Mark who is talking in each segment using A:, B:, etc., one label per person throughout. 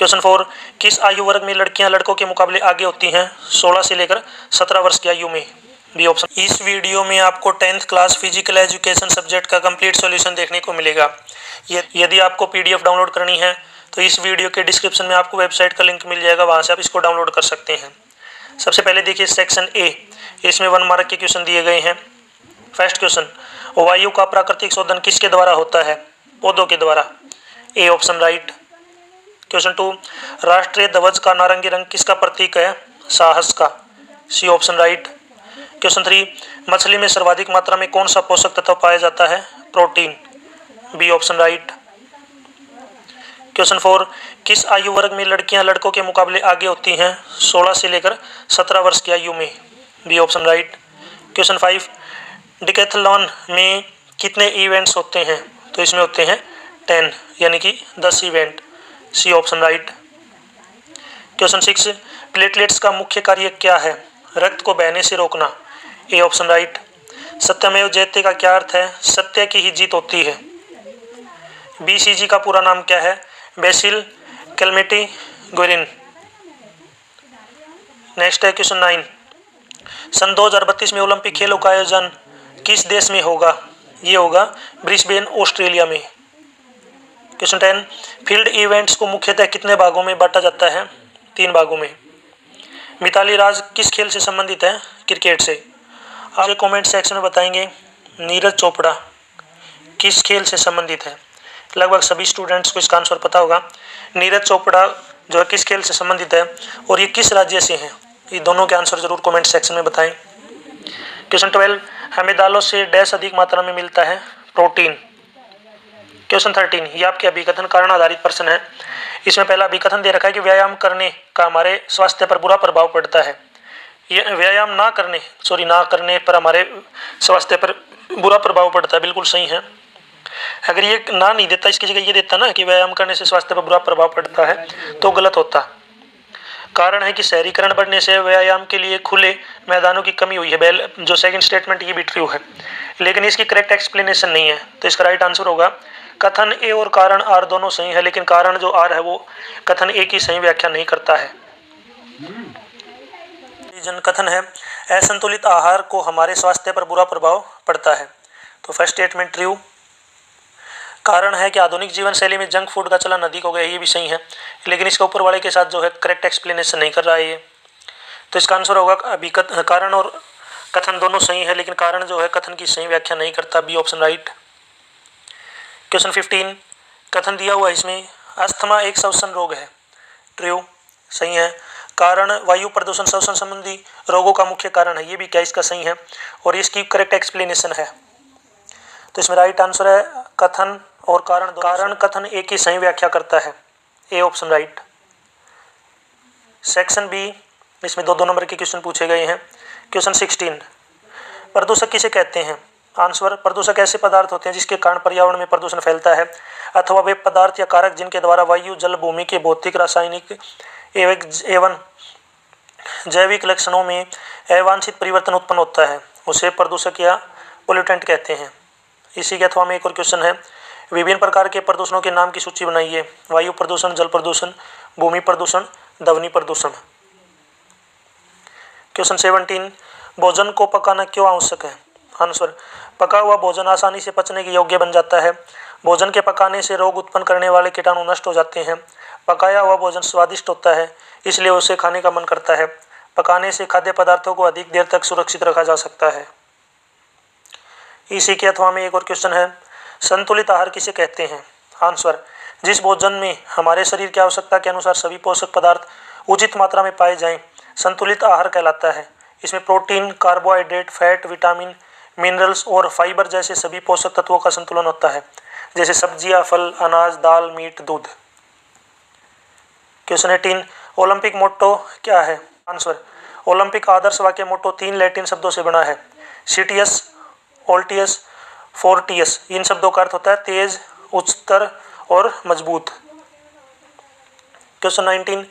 A: Question 4, किस आयु वर्ग में लड़कियां लड़कों के मुकाबले आगे होती हैं 16 से लेकर 17 वर्ष की आयु में? B option. इस वीडियो में आपको 10th class physical education subject का कंप्लीट सॉल्यूशन देखने को मिलेगा। यदि आपको पीडीएफ डाउनलोड करनी है तो इस वीडियो के डिस्क्रिप्शन में आपको वेबसाइट का लिंक मिल जाएगा, वहां से आप इसको डाउनलोड कर सकते हैं। सबसे पहले देखिए सेक्शन ए, इसमें 1 मार्क के क्वेश्चन दिए गए हैं। फर्स्ट क्वेश्चन, वायु का प्राकृतिक शोधन किसके द्वारा होता है? पौधों के द्वारा। ए ऑप्शन राइट। क्वेश्चन 2, राष्ट्रीय ध्वज का नारंगी रंग किसका प्रतीक है? साहस का। सी ऑप्शन राइट। क्वेश्चन 3, मछली में सर्वाधिक मात्रा में कौन सा पोषक तत्व पाया जाता है? Protein. B option right. Question 4, किस आयु वर्ग में लड़कियां लड़कों के मुकाबले आगे होती हैं 16 से लेकर 17 वर्ष की आयु में? B option right. Question 5, decathlon में कितने इवेंट्स होते हैं? तो इसमें होते हैं 10 यानी कि 10 इवेंट। C option right. Question 6, platelets का मुख्य कार्य क्या है? रक्त को बहने से रोकना। ए ऑप्शन राइट। सत्यमेव जयते का क्या अर्थ है? सत्य की ही जीत होती है। बीसीजी का पूरा नाम क्या है? Bacille Calmette Guerin. नेक्स्ट है क्वेश्चन 9, सन 2032 में ओलंपिक खेलों का आयोजन किस देश में होगा? ये होगा ब्रिस्बेन, ऑस्ट्रेलिया में। क्वेश्चन 10, फील्ड इवेंट्स को मुख्यतः कितने भागों में बांटा जाता है? 3 भागों में। मिताली राज किस खेल से संबंधित है? क्रिकेट से। आप कमेंट सेक्शन में बताएंगे नीरज चोपड़ा किस खेल से संबंधित है। लगभग सभी स्टूडेंट्स को इसका आंसर पता होगा। नीरज चोपड़ा जो है किस खेल से संबंधित है और ये किस राज्य से हैं, ये दोनों के आंसर जरूर कमेंट सेक्शन में बताएं। क्वेश्चन 12, हमें दालों से डैश अधिक मात्रा में मिलता है? प्रोटीन। क्वेश्चन 13, ये आपके अभिकथन कारण आधारित प्रश्न है। इसमें पहला अभिकथन दे रखा है कि व्यायाम करने का हमारे स्वास्थ्य पर बुरा प्रभाव पड़ता है। ये व्यायाम ना करने पर हमारे स्वास्थ्य पर बुरा प्रभाव पड़ता है, बिल्कुल सही है। अगर ये ना नहीं देता, इसकी जगह ये देता ना कि व्यायाम करने से स्वास्थ्य पर बुरा प्रभाव पड़ता है, तो गलत होता। कारण है कि शहरीकरण बढ़ने से व्यायाम के लिए खुले मैदानों की कमी हुई है। जो सेकंड स्टेटमेंट ये भी ट्रू है, लेकिन इसकी करेक्ट एक्सप्लेनेशन नहीं है। तो इसका राइट आंसर होगा कथन ए और कारण आर दोनों सही है, लेकिन कारण जो आर है वो कथन ए की सही व्याख्या नहीं करता है। कथन है असंतुलित आहार को हमारे स्वास्थ्य पर बुरा प्रभाव पड़ता है। तो फर्स्ट स्टेटमेंट ट्रू। कारण है कि आधुनिक जीवन शैली में जंक फूड का चलन अधिक हो गया, ये भी सही है, लेकिन इसके ऊपर वाले के साथ जो है करेक्ट एक्सप्लेनेशन नहीं कर रहा है ये। तो इसका आंसर होगा अभी कारण और कथन दोनों सही है, लेकिन कारण जो है कथन की सही व्याख्या नहीं करता। B option right. क्वेश्चन 15, कथन दिया हुआ इसमें अस्थमा एक श्वसन रोग है। ट्रू, सही है। कारण वायु प्रदूषण श्वसन संबंधी रोगों का मुख्य कारण है, ये भी क्या इसका सही है और इसकी करेक्ट एक्सप्लेनेशन है। तो इसमें राइट आंसर है कथन और कारण कथन एक ही सही व्याख्या करता है। A option right. Section B, इसमें 2 नंबर के क्वेश्चन पूछे गए हैं। क्वेश्चन 16, प्रदूषक किसे कहते हैं? आंसर, प्रदूषक ऐसे पदार्थ होते हैं जिसके कारण पर्यावरण में प्रदूषण फैलता है, अथवा वे पदार्थ या कारक जिनके द्वारा वायु, जल, भूमि के भौतिक, रासायनिक एवं जैविक लक्षणों में अवांछित परिवर्तन उत्पन्न होता है, उसे प्रदूषक या पोल्यूटेंट कहते हैं। इसी के अथवा में एक और क्वेश्चन है, विभिन्न प्रकार के प्रदूषणों के नाम की सूची बनाइए। वायु प्रदूषण, जल प्रदूषण, भूमि प्रदूषण, ध्वनि प्रदूषण। क्वेश्चन 17, भोजन को पकाना क्यों आवश्यक है? आंसर, पका हुआ भोजन आसानी से पचने के योग्य बन जाता है। भोजन के पकाने से रोग उत्पन्न करने वाले कीटाणु नष्ट हो जाते हैं। पकाया हुआ भोजन स्वादिष्ट होता है, इसलिए उसे खाने का मन करता है। पकाने से खाद्य पदार्थों को अधिक देर तक सुरक्षित रखा जा सकता है। इसी के अथवा में एक और क्वेश्चन है, संतुलित आहार किसे कहते हैं? आंसर, जिस भोजन में हमारे शरीर की आवश्यकता के अनुसार सभी पोषक पदार्थ उचित मात्रा में पाए जाएं, संतुलित आहार कहलाता है। इसमें protein, carbohydrate, fat, vitamin, minerals और फाइबर जैसे सभी पोषक तत्वों का संतुलन होता है, जैसे सब्जियां, फल, अनाज, दाल, मीट, दूध। क्वेश्चन 18, ओलंपिक मोट्टो क्या है? आंसर, ओलंपिक आदर्श वाक्य मोट्टो 3 लैटिन शब्दों से बना है। Citius, ओल्टियस, Fortius. इन शब्दों का अर्थ होता है तेज, उच्चतर और मजबूत। क्वेश्चन 19,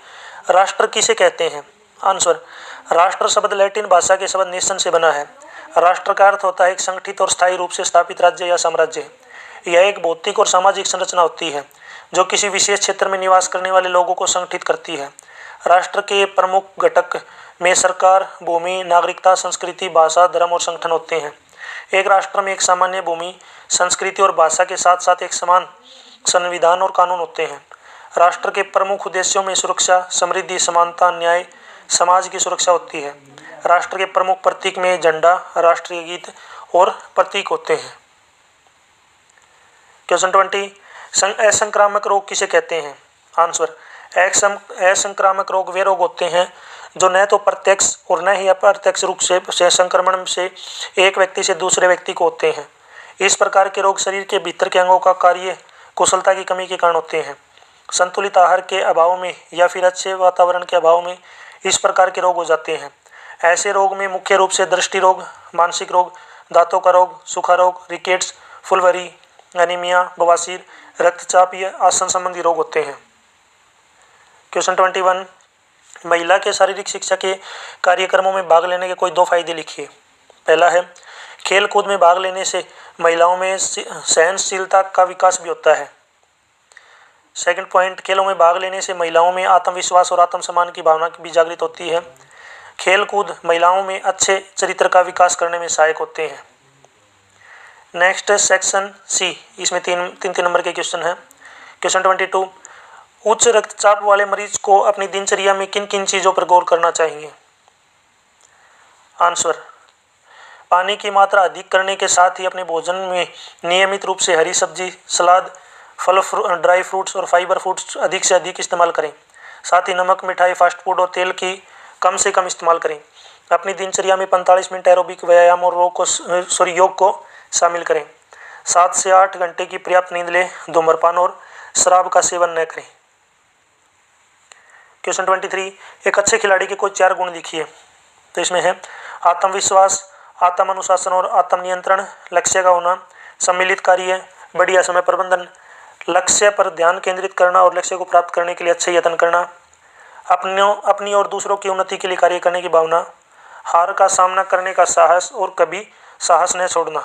A: राष्ट्र किसे कहते हैं? आंसर, राष्ट्र शब्द लैटिन भाषा के शब्द नेशन से बना है। राष्ट्र का अर्थ होता है एक संगठित और स्थायी रूप से स्थापित राज्य या साम्राज्य। यह एक भौतिक और सामाजिक संरचना होती है जो किसी विशेष क्षेत्र में निवास करने वाले लोगों को संगठित करती है। राष्ट्र के प्रमुख घटक में सरकार, भूमि, नागरिकता, संस्कृति, भाषा, धर्म और संगठन होते हैं। एक राष्ट्र में एक सामान्य भूमि, संस्कृति और भाषा के साथ साथ एक समान संविधान और कानून होते हैं। राष्ट्र के प्रमुख उद्देश्यों में सुरक्षा, समृद्धि, समानता, न्याय, समाज की सुरक्षा होती है। राष्ट्र के प्रमुख प्रतीक में झंडा, राष्ट्रीय गीत और प्रतीक होते हैं। क्वेश्चन 20, असंक्रामक रोग किसे कहते हैं? आंसर, असंक्रामक रोग वे रोग होते हैं जो न तो प्रत्यक्ष और न ही अप्रत्यक्ष रूप से संक्रमण से एक व्यक्ति से दूसरे व्यक्ति को होते हैं। इस प्रकार के रोग शरीर के भीतर के अंगों का कार्य कुशलता की कमी के कारण होते हैं। संतुलित आहार के अभाव में या फिर अच्छे वातावरण के अभाव में इस प्रकार के रोग हो जाते हैं। ऐसे रोग में मुख्य रूप से दृष्टि रोग, मानसिक रोग, दांतों का रोग, सूखा रोग, रिकेट्स, फुलवरी, एनीमिया, बवासीर, रक्तचाप या आसन संबंधी रोग होते हैं। क्वेश्चन 21, महिला के शारीरिक शिक्षा के कार्यक्रमों में भाग लेने के कोई 2 फायदे लिखिए। पहला है, खेल कूद में भाग लेने से महिलाओं में सहनशीलता का विकास भी होता है। सेकंड पॉइंट, खेलों में भाग लेने से महिलाओं में आत्मविश्वास और आत्मसम्मान की भावना भी जागृत होती है। खेल कूद महिलाओं में अच्छे चरित्र का विकास करने में सहायक होते हैं। नेक्स्ट सेक्शन सी, इसमें तीन नंबर के क्वेश्चन है। क्वेश्चन 22, उच्च रक्तचाप वाले मरीज को अपनी दिनचर्या में किन किन चीज़ों पर गौर करना चाहिए? आंसर, पानी की मात्रा अधिक करने के साथ ही अपने भोजन में नियमित रूप से हरी सब्जी, सलाद, फल, ड्राई फ्रूट्स और फाइबर फूड्स अधिक से अधिक इस्तेमाल करें। साथ ही नमक, मिठाई, फास्ट फूड और तेल की कम से कम इस्तेमाल करें। अपनी दिनचर्या में 45 मिनट एरोबिक व्यायाम और योग को शामिल करें। 7 से 8 घंटे की पर्याप्त नींद लें। धूम्रपान और शराब का सेवन न करें। क्वेश्चन 23, एक अच्छे खिलाड़ी के कोई 4 गुण लिखिए। तो इसमें है आत्मविश्वास, आत्म अनुशासन और आत्मनियंत्रण, लक्ष्य का होना, सम्मिलित कार्य, बढ़िया समय प्रबंधन, लक्ष्य पर ध्यान केंद्रित करना और लक्ष्य को प्राप्त करने के लिए अच्छे यत्न करना, अपनी और दूसरों की उन्नति के लिए कार्य करने की भावना, हार का सामना करने का साहस और कभी साहस न छोड़ना।